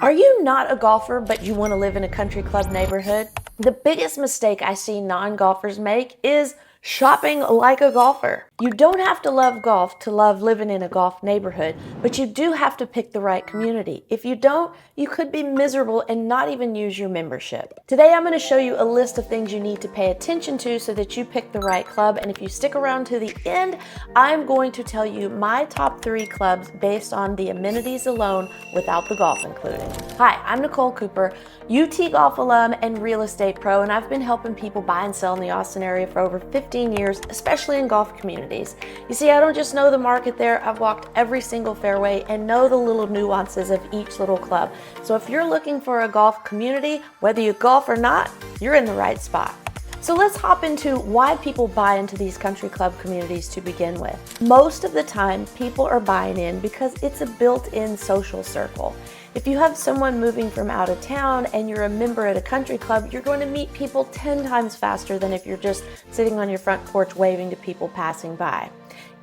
Are you not a golfer, but you want to live in a country club neighborhood? The biggest mistake I see non-golfers make is shopping like a golfer. You don't have to love golf to love living in a golf neighborhood, but you do have to pick the right community. If you don't, you could be miserable and not even use your membership. Today, I'm going to show you a list of things you need to pay attention to so that you pick the right club. And if you stick around to the end, I'm going to tell you my top 3 clubs based on the amenities alone without the golf included. Hi, I'm Nicole Cooper, UT Golf alum and real estate pro, and I've been helping people buy and sell in the Austin area for over 15 years, especially in golf communities. You see, I don't just know the market there, I've walked every single fairway and know the little nuances of each little club. So if you're looking for a golf community, whether you golf or not, you're in the right spot. So let's hop into why people buy into these country club communities to begin with. Most of the time, people are buying in because it's a built-in social circle. If you have someone moving from out of town and you're a member at a country club, you're going to meet people 10 times faster than if you're just sitting on your front porch waving to people passing by.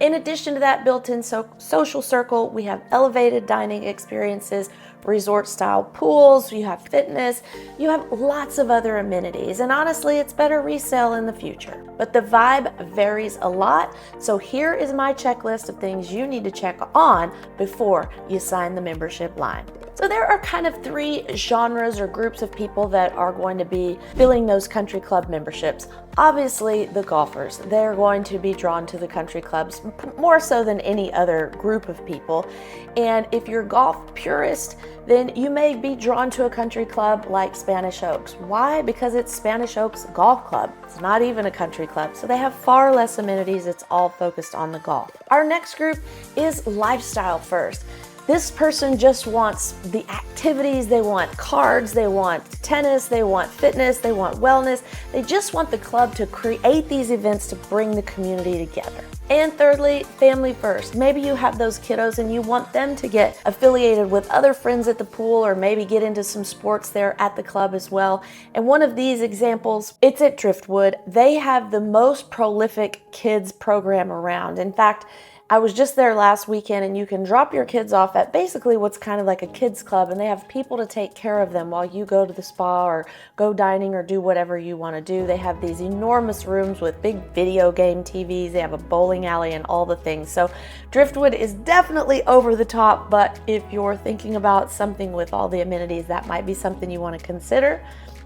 In addition to that built-in social circle, we have elevated dining experiences, resort-style pools, you have fitness, you have lots of other amenities, and honestly, it's better resale in the future. But the vibe varies a lot, so here is my checklist of things you need to check on before you sign the membership line. So there are kind of 3 genres or groups of people that are going to be filling those country club memberships. Obviously, the golfers, they're going to be drawn to the country clubs more so than any other group of people. And if you're golf purist, then you may be drawn to a country club like Spanish Oaks. Why? Because it's Spanish Oaks Golf Club. It's not even a country club, so they have far less amenities. It's all focused on the golf. Our next group is lifestyle first. This person just wants the activities, they want cards, they want tennis, they want fitness, they want wellness. They just want the club to create these events to bring the community together. And thirdly, family first. Maybe you have those kiddos and you want them to get affiliated with other friends at the pool or maybe get into some sports there at the club as well. And one of these examples, it's at Driftwood. They have the most prolific kids program around. In fact, I was just there last weekend and you can drop your kids off at basically what's kind of like a kids club, and they have people to take care of them while you go to the spa or go dining or do whatever you want to do. They have these enormous rooms with big video game TVs. They have a bowling alley and all the things. So Driftwood is definitely over the top, but if you're thinking about something with all the amenities, that might be something you want to consider.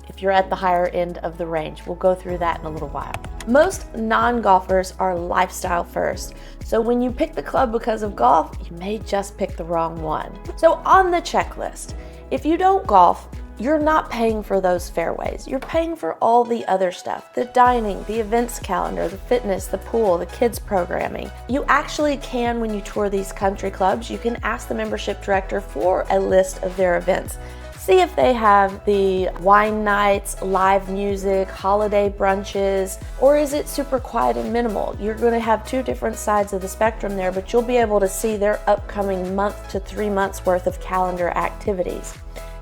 If you're at the higher end of the range, we'll go through that in a little while. Most non-golfers are lifestyle first. So when you pick the club because of golf, you may just pick the wrong one. So on the checklist, if you don't golf, you're not paying for those fairways. You're paying for all the other stuff, the dining, the events calendar, the fitness, the pool, the kids programming. You actually can, when you tour these country clubs, you can ask the membership director for a list of their events. See if they have the wine nights, live music, holiday brunches, or is it super quiet and minimal? You're going to have 2 different sides of the spectrum there, but you'll be able to see their upcoming month to 3 months worth of calendar activities.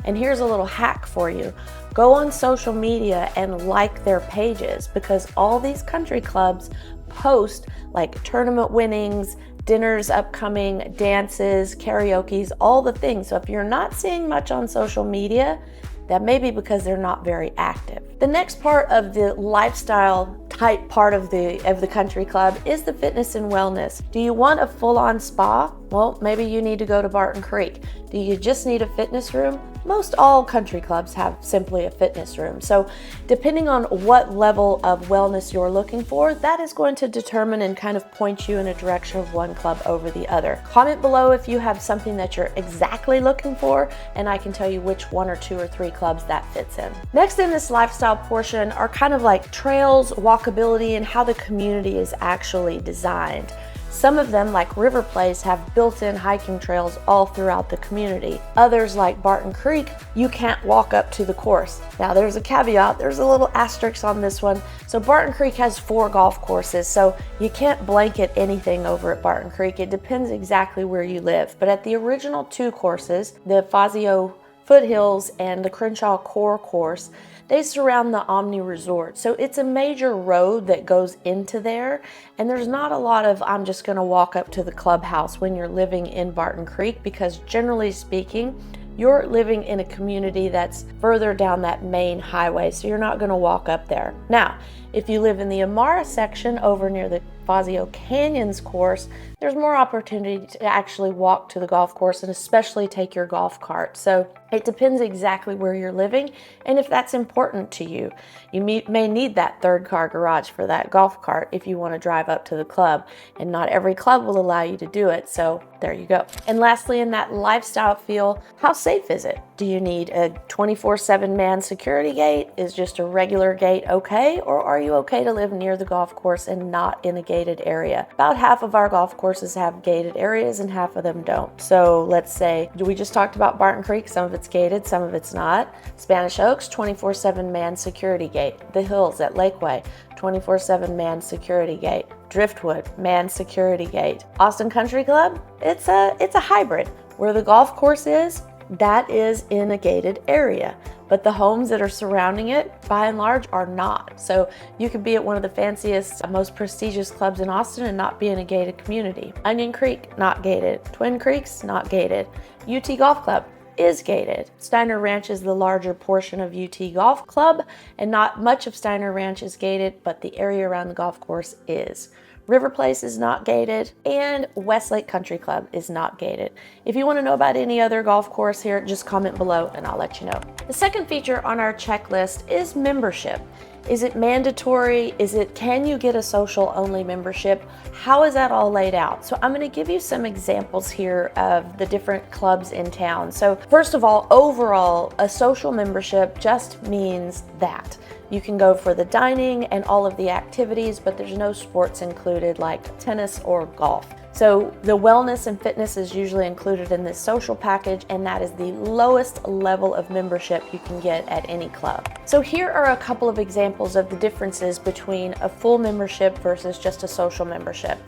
And here's a little hack for you. Go on social media and like their pages, because all these country clubs post like tournament winnings, dinners upcoming, dances, karaoke's, all the things. So if you're not seeing much on social media, that may be because they're not very active. The next part of the lifestyle type part of the country club is the fitness and wellness. Do you want a full-on spa? Well, maybe you need to go to Barton Creek. Do you just need a fitness room? Most all country clubs have simply a fitness room. So depending on what level of wellness you're looking for, that is going to determine and kind of point you in a direction of one club over the other. Comment below if you have something that you're exactly looking for, and I can tell you which 1 or 2 or 3 clubs that fits in. Next in this lifestyle portion are kind of like trails, walkability, and how the community is actually designed. Some of them, like River Place, have built-in hiking trails all throughout the community. Others, like Barton Creek, you can't walk up to the course. Now, there's a caveat, there's a little asterisk on this one. So Barton Creek has 4 golf courses, so you can't blanket anything over at Barton Creek. It depends exactly where you live. But at the original 2 courses, the Fazio Foothills and the Crenshaw Core course, they surround the Omni Resort. So it's a major road that goes into there, and there's not a lot of I'm just gonna walk up to the clubhouse when you're living in Barton Creek, because generally speaking, you're living in a community that's further down that main highway, so you're not going to walk up there. Now, if you live in the Amara section over near the Fazio Canyons course, there's more opportunity to actually walk to the golf course and especially take your golf cart. So it depends exactly where you're living and if that's important to you. You may need that third car garage for that golf cart if you want to drive up to the club, and not every club will allow you to do it. So there you go. And lastly, in that lifestyle feel, how safe is it? Do you need a 24/7 man security gate? Is just a regular gate okay? Or are you okay to live near the golf course and not in a gated area? About half of our golf courses have gated areas and half of them don't. So let's say, we just talked about Barton Creek. Some of it's gated, some of it's not. Spanish Oaks, 24/7 man security gate. The Hills at Lakeway, 24/7 man security gate. Driftwood, man security gate. Austin Country Club, it's a hybrid. Where the golf course is, that is in a gated area, but the homes that are surrounding it, by and large, are not. So you could be at one of the fanciest, most prestigious clubs in Austin and not be in a gated community. Onion Creek, not gated. Twin Creeks, not gated. UT Golf Club is gated. Steiner Ranch is the larger portion of UT Golf Club, and not much of Steiner Ranch is gated, but the area around the golf course is. River Place is not gated, and Westlake Country Club is not gated. If you want to know about any other golf course here, just comment below and I'll let you know. The second feature on our checklist is membership. Is it mandatory? Can you get a social only membership? How is that all laid out? So I'm going to give you some examples here of the different clubs in town. So first of all, overall, a social membership just means that you can go for the dining and all of the activities, but there's no sports included like tennis or golf. So the wellness and fitness is usually included in this social package, and that is the lowest level of membership you can get at any club. So here are a couple of examples of the differences between a full membership versus just a social membership.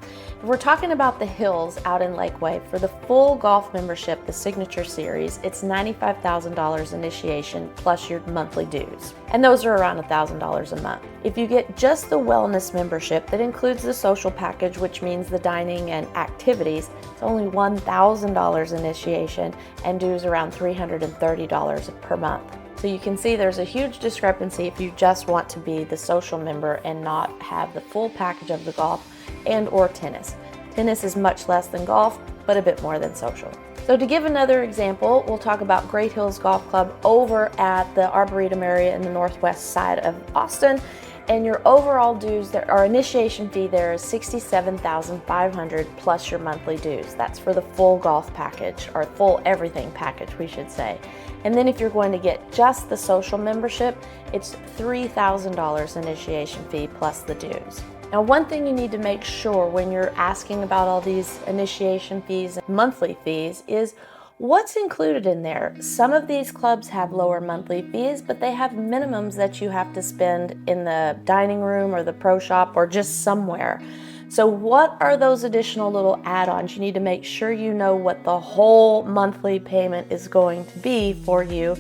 If we're talking about the Hills out in Lakeway, for the full golf membership, the Signature Series, it's $95,000 initiation plus your monthly dues. And those are around $1,000 a month. If you get just the wellness membership that includes the social package, which means the dining and activities, it's only $1,000 initiation and dues around $330 per month. So you can see there's a huge discrepancy if you just want to be the social member and not have the full package of the golf and or tennis. Tennis is much less than golf, but a bit more than social. So to give another example, we'll talk about Great Hills Golf Club over at the Arboretum area in the northwest side of Austin. And your overall dues, our initiation fee there is $67,500 plus your monthly dues. That's for the full golf package, or full everything package, we should say. And then if you're going to get just the social membership, it's $3,000 initiation fee plus the dues. Now, one thing you need to make sure when you're asking about all these initiation fees and monthly fees is what's included in there. Some of these clubs have lower monthly fees, but they have minimums that you have to spend in the dining room or the pro shop or just somewhere. So what are those additional little add-ons? You need to make sure you know what the whole monthly payment is going to be for you.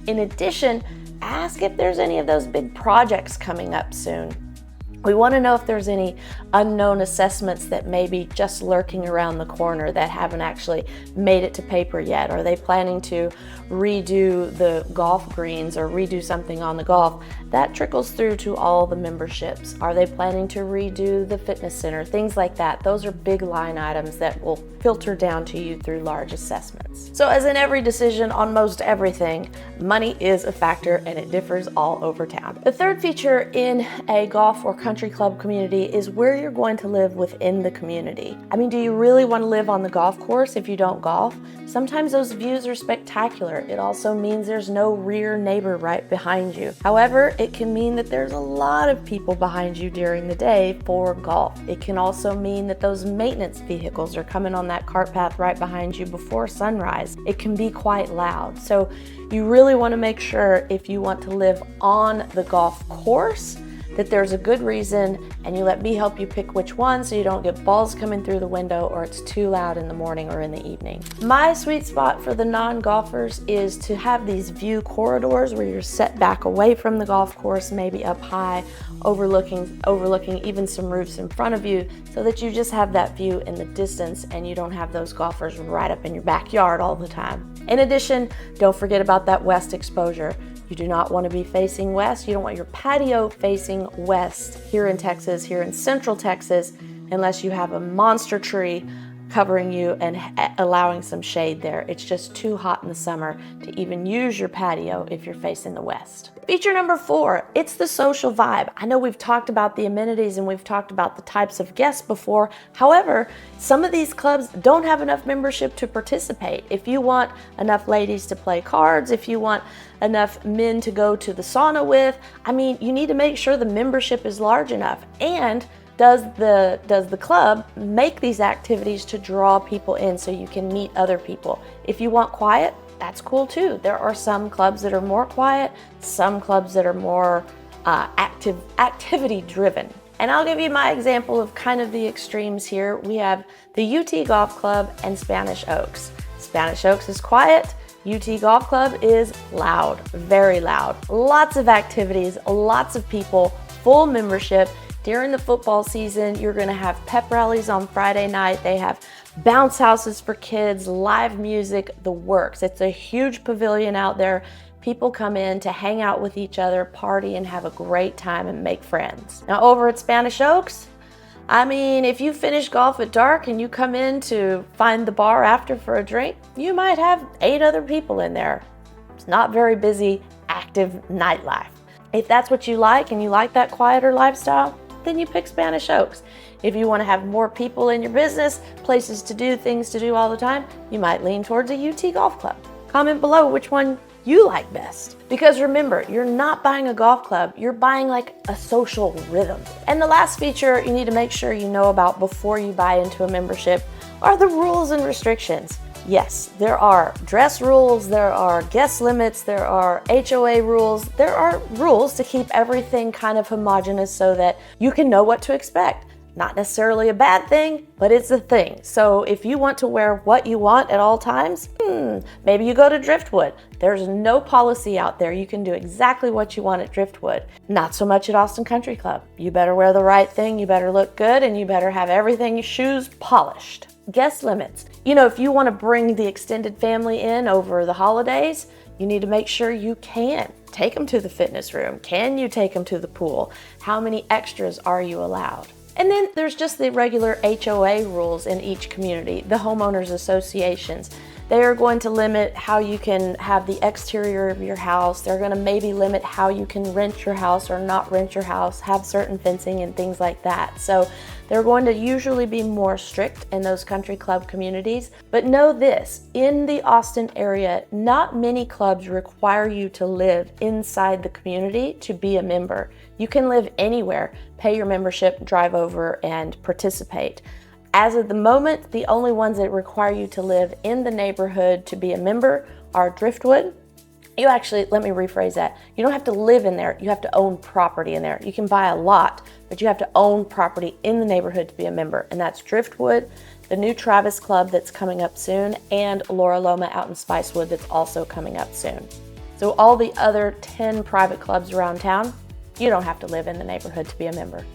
In addition, ask if there's any of those big projects coming up soon. We want to know if there's any unknown assessments that may be just lurking around the corner that haven't actually made it to paper yet. Are they planning to redo the golf greens or redo something on the golf? That trickles through to all the memberships. Are they planning to redo the fitness center? Things like that. Those are big line items that will filter down to you through large assessments. So as in every decision on most everything, money is a factor and it differs all over town. The third feature in a golf or country club community is where you're going to live within the community. I mean, do you really want to live on the golf course if you don't golf? Sometimes those views are spectacular. It also means there's no rear neighbor right behind you. However, it can mean that there's a lot of people behind you during the day for golf. It can also mean that those maintenance vehicles are coming on that cart path right behind you before sunrise. It can be quite loud. So you really want to make sure if you want to live on the golf course that there's a good reason, and you let me help you pick which one so you don't get balls coming through the window or it's too loud in the morning or in the evening. My sweet spot for the non-golfers is to have these view corridors where you're set back away from the golf course, maybe up high, overlooking even some roofs in front of you, so that you just have that view in the distance and you don't have those golfers right up in your backyard all the time. In addition, don't forget about that west exposure. You do not want to be facing west. You don't want your patio facing west here in Texas, here in central Texas, unless you have a monster tree covering you and allowing some shade there. It's just too hot in the summer to even use your patio if you're facing the west. Feature number 4, it's the social vibe. I know we've talked about the amenities and we've talked about the types of guests before. However, some of these clubs don't have enough membership to participate. If you want enough ladies to play cards, if you want enough men to go to the sauna with, I mean, you need to make sure the membership is large enough. And does the club make these activities to draw people in so you can meet other people? If you want quiet, that's cool too. There are some clubs that are more quiet, some clubs that are more activity driven. And I'll give you my example of kind of the extremes here. We have the UT Golf Club and Spanish Oaks. Spanish Oaks is quiet. UT Golf Club is loud, very loud. Lots of activities, lots of people, full membership. During the football season, you're gonna have pep rallies on Friday night. They have bounce houses for kids, live music, the works. It's a huge pavilion out there. People come in to hang out with each other, party, and have a great time and make friends. Now over at Spanish Oaks, I mean, if you finish golf at dark and you come in to find the bar after for a drink, you might have 8 other people in there. It's not very busy, active nightlife. If that's what you like and you like that quieter lifestyle, then you pick Spanish Oaks. If you want to have more people in your business, places to do, things to do all the time, you might lean towards a UT Golf Club. Comment below which one you like best. Because remember, you're not buying a golf club, you're buying like a social rhythm. And the last feature you need to make sure you know about before you buy into a membership are the rules and restrictions. Yes, there are dress rules, there are guest limits, there are HOA rules, there are rules to keep everything kind of homogenous so that you can know what to expect. Not necessarily a bad thing, but it's a thing. So if you want to wear what you want at all times, maybe you go to Driftwood. There's no policy out there. You can do exactly what you want at Driftwood. Not so much at Austin Country Club. You better wear the right thing, you better look good, and you better have everything, your shoes polished. Guest limits. You know, if you want to bring the extended family in over the holidays, you need to make sure you can take them to the fitness room. Can you take them to the pool? How many extras are you allowed? And then there's just the regular HOA rules in each community, the homeowners associations. They are going to limit how you can have the exterior of your house. They're going to maybe limit how you can rent your house or not rent your house, have certain fencing and things like that. So they're going to usually be more strict in those country club communities. But know this, in the Austin area, not many clubs require you to live inside the community to be a member. You can live anywhere, pay your membership, drive over, and participate. As of the moment, the only ones that require you to live in the neighborhood to be a member are Driftwood. You actually, let me rephrase that. You don't have to live in there, you have to own property in there. You can buy a lot, but you have to own property in the neighborhood to be a member. And that's Driftwood, the new Travis Club that's coming up soon, and Laura Loma out in Spicewood that's also coming up soon. So all the other 10 private clubs around town, you don't have to live in the neighborhood to be a member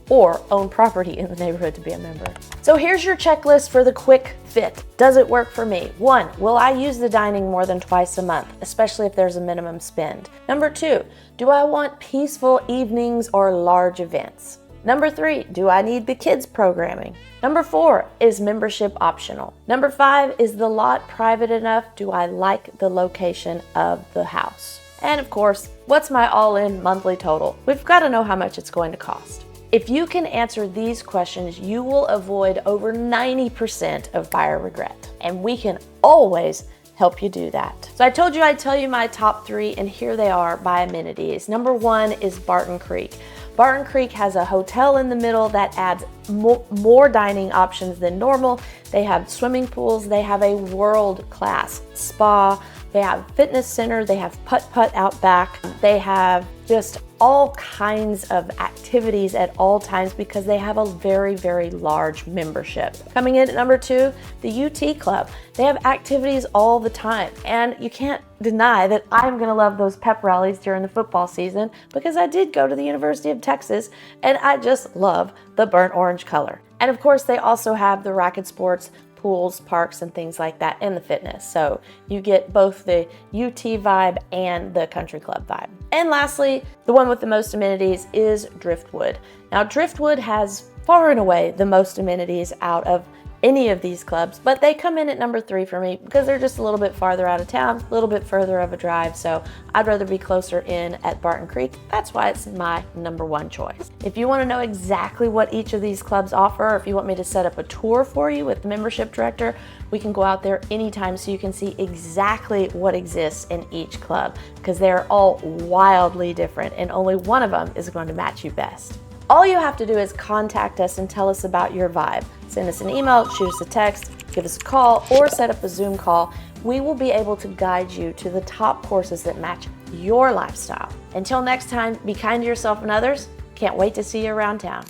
or own property in the neighborhood to be a member. So here's your checklist for the quick fit. Does it work for me? 1, will I use the dining more than twice a month, especially if there's a minimum spend? Number 2, do I want peaceful evenings or large events? Number 3, do I need the kids programming? Number 4, is membership optional? Number 5, is the lot private enough? Do I like the location of the house? And of course, what's my all-in monthly total? We've got to know how much it's going to cost. If you can answer these questions, you will avoid over 90% of buyer regret. And we can always help you do that. So I told you I'd tell you my top 3, and here they are by amenities. Number 1 is Barton Creek. Barton Creek has a hotel in the middle that adds more dining options than normal. They have swimming pools, they have a world-class spa, they have fitness center, they have putt-putt out back, they have just all kinds of activities at all times because they have a very, very large membership. Coming in at number 2, the UT Club. They have activities all the time, and you can't deny that I'm gonna love those pep rallies during the football season because I did go to the University of Texas and I just love the burnt orange color. And of course, they also have the racket sports, pools, parks, and things like that, and the fitness. So you get both the UT vibe and the country club vibe. And lastly, the one with the most amenities is Driftwood. Now, Driftwood has far and away the most amenities out of any of these clubs, but they come in at number 3 for me because they're just a little bit farther out of town, a little bit further of a drive, so I'd rather be closer in at Barton Creek. That's why it's my number 1 choice. If you want to know exactly what each of these clubs offer, or if you want me to set up a tour for you with the membership director, we can go out there anytime so you can see exactly what exists in each club, because they're all wildly different and only one of them is going to match you best. All you have to do is contact us and tell us about your vibe. Send us an email, shoot us a text, give us a call, or set up a Zoom call. We will be able to guide you to the top courses that match your lifestyle. Until next time, be kind to yourself and others. Can't wait to see you around town.